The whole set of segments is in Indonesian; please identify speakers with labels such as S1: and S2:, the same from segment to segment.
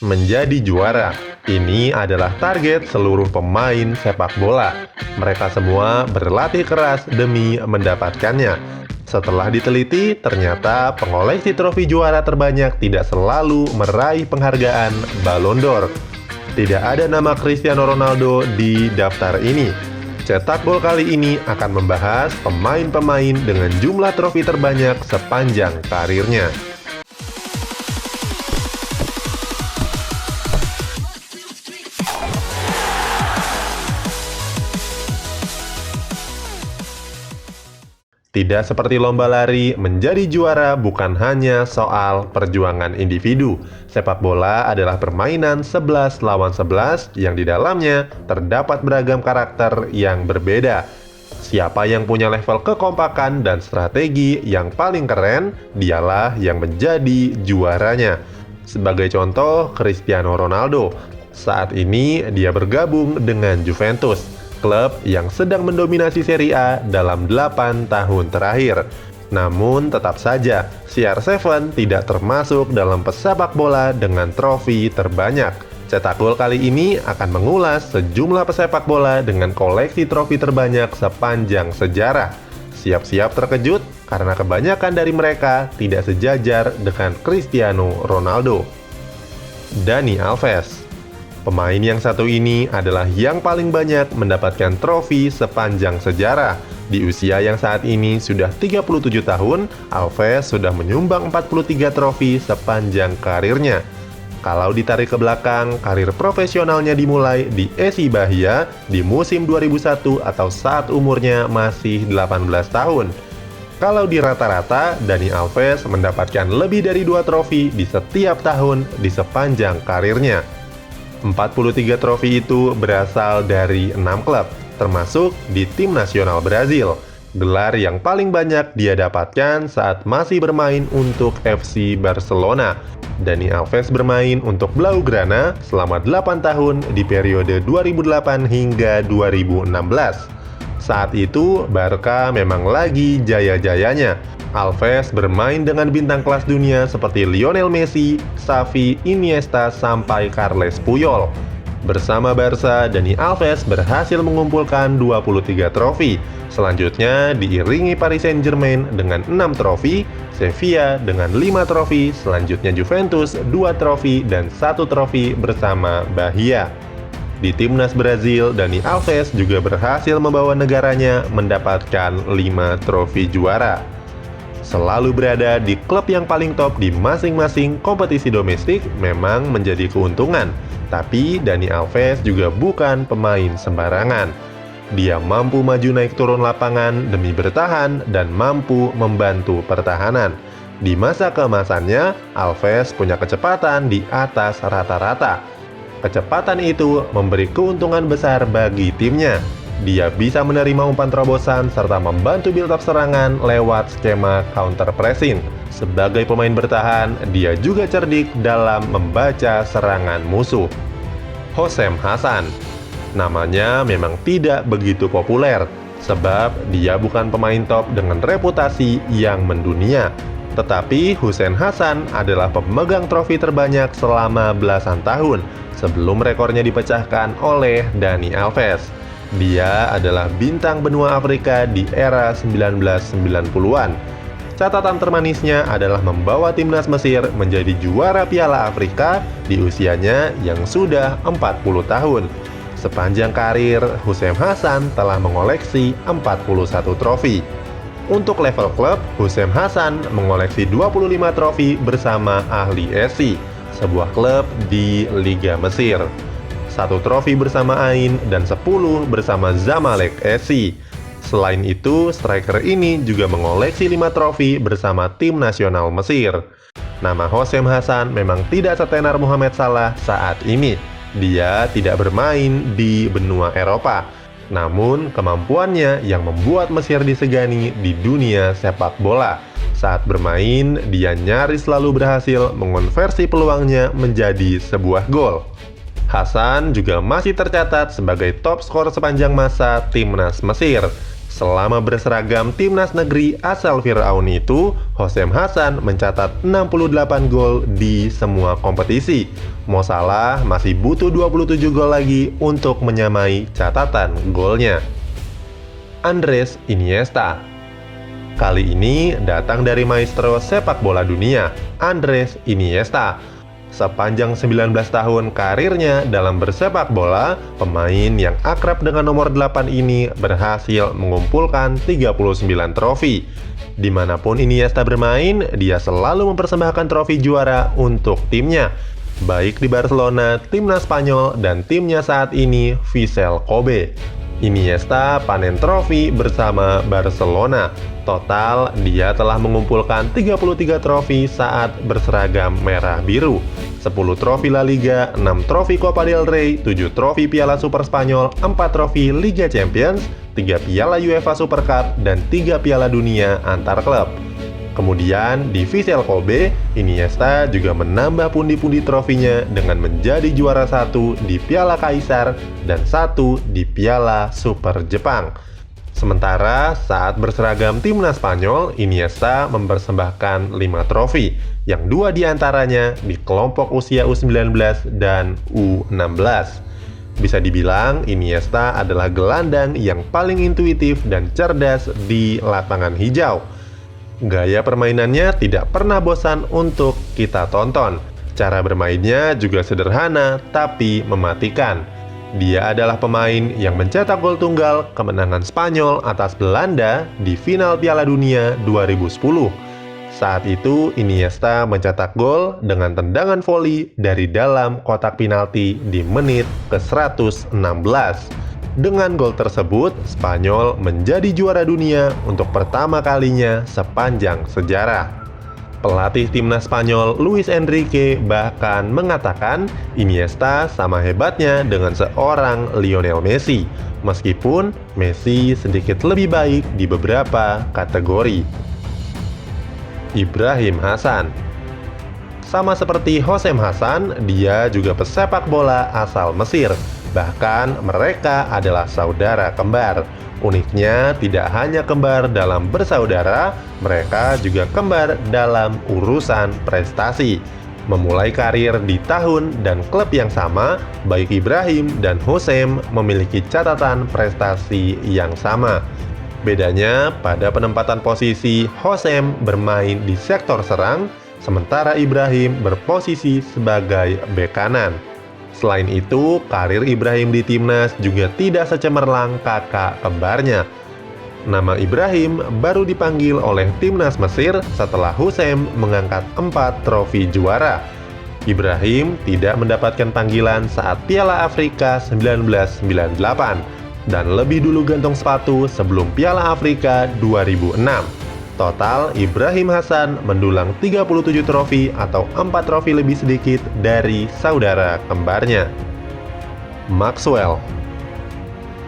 S1: Menjadi juara, ini adalah target seluruh pemain sepak bola. Mereka semua berlatih keras demi mendapatkannya. Setelah diteliti, ternyata pengoleksi trofi juara terbanyak tidak selalu meraih penghargaan Ballon d'Or. Tidak ada nama Cristiano Ronaldo di daftar ini. Cetak Gol kali ini akan membahas pemain-pemain dengan jumlah trofi terbanyak sepanjang karirnya. Tidak seperti lomba lari, menjadi juara bukan hanya soal perjuangan individu. Sepak bola adalah permainan 11 lawan 11 yang di dalamnya terdapat beragam karakter yang berbeda. Siapa yang punya level kekompakan dan strategi yang paling keren, dialah yang menjadi juaranya. Sebagai contoh, Cristiano Ronaldo. Saat ini dia bergabung dengan Juventus, klub yang sedang mendominasi Serie A dalam 8 tahun terakhir. Namun tetap saja, CR7 tidak termasuk dalam pesepak bola dengan trofi terbanyak. Cetak Gol kali ini akan mengulas sejumlah pesepak bola dengan koleksi trofi terbanyak sepanjang sejarah. Siap-siap terkejut karena kebanyakan dari mereka tidak sejajar dengan Cristiano Ronaldo. Dani Alves. Pemain yang satu ini adalah yang paling banyak mendapatkan trofi sepanjang sejarah. Di usia yang saat ini sudah 37 tahun, Alves sudah menyumbang 43 trofi sepanjang karirnya. Kalau ditarik ke belakang, karir profesionalnya dimulai di SI Bahia di musim 2001 atau saat umurnya masih 18 tahun. Kalau di rata-rata, Dani Alves mendapatkan lebih dari 2 trofi di setiap tahun di sepanjang karirnya. 43 trofi itu berasal dari 6 klub, termasuk di tim nasional Brazil. Gelar yang paling banyak dia dapatkan saat masih bermain untuk FC Barcelona. Dani Alves bermain untuk Blaugrana selama 8 tahun di periode 2008 hingga 2016. Saat itu, Barca memang lagi jaya-jayanya. Alves bermain dengan bintang kelas dunia seperti Lionel Messi, Xavi, Iniesta, sampai Carles Puyol. Bersama Barca, Dani Alves berhasil mengumpulkan 23 trofi. Selanjutnya diiringi Paris Saint-Germain dengan 6 trofi, Sevilla dengan 5 trofi, selanjutnya Juventus 2 trofi, dan 1 trofi bersama Bahia. Di timnas Brazil, Dani Alves juga berhasil membawa negaranya mendapatkan 5 trofi juara. Selalu berada di klub yang paling top di masing-masing kompetisi domestik memang menjadi keuntungan. Tapi Dani Alves juga bukan pemain sembarangan. Dia mampu maju naik turun lapangan demi bertahan dan mampu membantu pertahanan. Di masa keemasannya, Alves punya kecepatan di atas rata-rata. Kecepatan itu memberi keuntungan besar bagi timnya. Dia bisa menerima umpan terobosan serta membantu build-up serangan lewat skema counter pressing. Sebagai pemain bertahan, dia juga cerdik dalam membaca serangan musuh. Hossein Hassan. Namanya memang tidak begitu populer, sebab dia bukan pemain top dengan reputasi yang mendunia. Tetapi Hossein Hassan adalah pemegang trofi terbanyak selama belasan tahun, sebelum rekornya dipecahkan oleh Dani Alves. Dia adalah bintang benua Afrika di era 1990-an. Catatan termanisnya adalah membawa timnas Mesir menjadi juara Piala Afrika di usianya yang sudah 40 tahun. Sepanjang karir, Hossein Hassan telah mengoleksi 41 trofi. Untuk level klub, Hossein Hassan mengoleksi 25 trofi bersama Ahli SI, sebuah klub di Liga Mesir. 1 trofi bersama Ain dan 10 bersama Zamalek SC. Selain itu, striker ini juga mengoleksi 5 trofi bersama tim nasional Mesir. Nama Hossein Hassan memang tidak setenar Mohamed Salah saat ini. Dia tidak bermain di benua Eropa. Namun, kemampuannya yang membuat Mesir disegani di dunia sepak bola. Saat bermain, dia nyaris selalu berhasil mengonversi peluangnya menjadi sebuah gol. Hassan juga masih tercatat sebagai top skor sepanjang masa timnas Mesir. Selama berseragam timnas negeri asal Firaun itu, Hossein Hassan mencatat 68 gol di semua kompetisi. Mo Salah masih butuh 27 gol lagi untuk menyamai catatan golnya. Andres Iniesta. Kali ini datang dari maestro sepak bola dunia, Andres Iniesta. Sepanjang 19 tahun karirnya dalam bersepak bola, pemain yang akrab dengan nomor 8 ini berhasil mengumpulkan 39 trofi. Dimanapun Iniesta bermain, dia selalu mempersembahkan trofi juara untuk timnya, baik di Barcelona, timnas Spanyol, dan timnya saat ini, Vissel Kobe. Iniesta panen trofi bersama Barcelona. Total, dia telah mengumpulkan 33 trofi saat berseragam merah biru. 10 trofi La Liga, 6 trofi Copa del Rey, 7 trofi Piala Super Spanyol, 4 trofi Liga Champions, 3 Piala UEFA Super Cup, dan 3 Piala Dunia antar klub. Kemudian di Vissel Kobe, Iniesta juga menambah pundi-pundi trofinya dengan menjadi juara 1 di Piala Kaisar dan 1 di Piala Super Jepang. Sementara saat berseragam timnas Spanyol, Iniesta mempersembahkan 5 trofi, yang 2 diantaranya di kelompok usia U19 dan U16. Bisa dibilang Iniesta adalah gelandang yang paling intuitif dan cerdas di lapangan hijau. Gaya permainannya tidak pernah bosan untuk kita tonton. Cara bermainnya juga sederhana tapi mematikan. Dia adalah pemain yang mencetak gol tunggal kemenangan Spanyol atas Belanda di final Piala Dunia 2010. Saat itu Iniesta mencetak gol dengan tendangan voli dari dalam kotak penalti di menit ke-116. Dengan gol tersebut, Spanyol menjadi juara dunia untuk pertama kalinya sepanjang sejarah. Pelatih timnas Spanyol Luis Enrique bahkan mengatakan Iniesta sama hebatnya dengan seorang Lionel Messi, meskipun Messi sedikit lebih baik di beberapa kategori. Ibrahim Hassan. Sama seperti Hossein Hassan, dia juga pesepak bola asal Mesir. Bahkan mereka adalah saudara kembar. Uniknya, tidak hanya kembar dalam bersaudara, mereka juga kembar dalam urusan prestasi. Memulai karir di tahun dan klub yang sama, baik Ibrahim dan Hossein memiliki catatan prestasi yang sama. Bedanya pada penempatan posisi, Hossein bermain di sektor serang, sementara Ibrahim berposisi sebagai bek kanan. Selain itu, karir Ibrahim di timnas juga tidak secemerlang kakak kembarnya. Nama Ibrahim baru dipanggil oleh timnas Mesir setelah Hossein mengangkat 4 trofi juara. Ibrahim tidak mendapatkan panggilan saat Piala Afrika 1998 dan lebih dulu gantung sepatu sebelum Piala Afrika 2006. Total, Ibrahim Hassan mendulang 37 trofi atau 4 trofi lebih sedikit dari saudara kembarnya. Maxwell.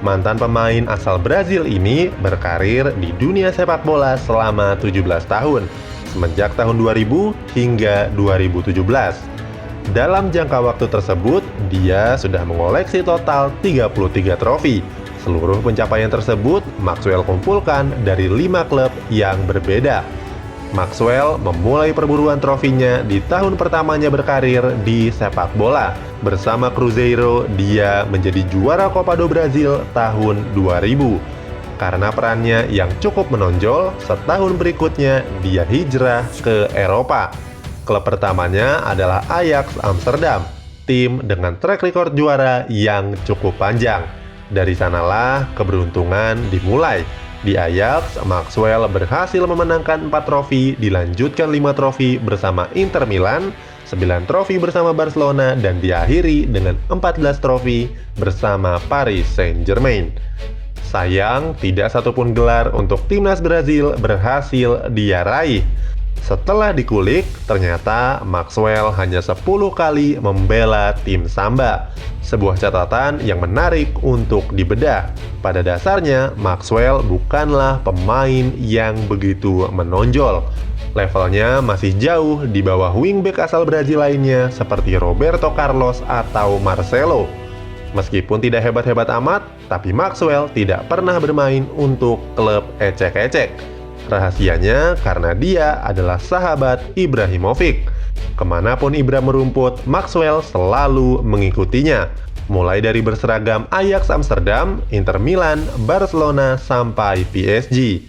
S1: Mantan pemain asal Brazil ini berkarir di dunia sepak bola selama 17 tahun, semenjak tahun 2000 hingga 2017. Dalam jangka waktu tersebut, dia sudah mengoleksi total 33 trofi. Seluruh pencapaian tersebut Maxwell kumpulkan dari 5 klub yang berbeda. Maxwell memulai perburuan trofinya di tahun pertamanya berkarir di sepak bola. Bersama Cruzeiro, dia menjadi juara Copa do Brasil tahun 2000. Karena perannya yang cukup menonjol, setahun berikutnya dia hijrah ke Eropa. Klub pertamanya adalah Ajax Amsterdam, tim dengan track record juara yang cukup panjang. Dari sanalah keberuntungan dimulai. Di Ajax, Maxwell berhasil memenangkan 4 trofi, dilanjutkan 5 trofi bersama Inter Milan, 9 trofi bersama Barcelona, dan diakhiri dengan 14 trofi bersama Paris Saint-Germain. Sayang, tidak satupun gelar untuk timnas Brazil berhasil dia raih. Setelah dikulik, ternyata Maxwell hanya 10 kali membela tim Samba. Sebuah catatan yang menarik untuk dibedah. Pada dasarnya, Maxwell bukanlah pemain yang begitu menonjol. Levelnya masih jauh di bawah wingback asal Brazil lainnya seperti Roberto Carlos atau Marcelo. Meskipun tidak hebat-hebat amat, tapi Maxwell tidak pernah bermain untuk klub ecek-ecek. Rahasianya karena dia adalah sahabat Ibrahimovic. Kemanapun Ibra merumput, Maxwell selalu mengikutinya. Mulai dari berseragam Ajax Amsterdam, Inter Milan, Barcelona, sampai PSG.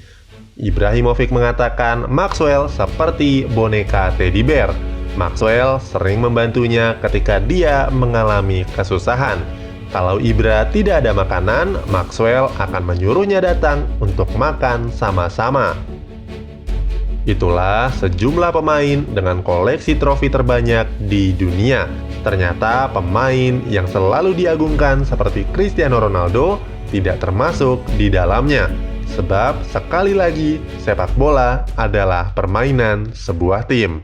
S1: Ibrahimovic mengatakan Maxwell seperti boneka teddy bear. Maxwell sering membantunya ketika dia mengalami kesusahan. Kalau Ibra tidak ada makanan, Maxwell akan menyuruhnya datang untuk makan sama-sama. Itulah sejumlah pemain dengan koleksi trofi terbanyak di dunia. Ternyata pemain yang selalu diagungkan seperti Cristiano Ronaldo tidak termasuk di dalamnya. Sebab sekali lagi, sepak bola adalah permainan sebuah tim.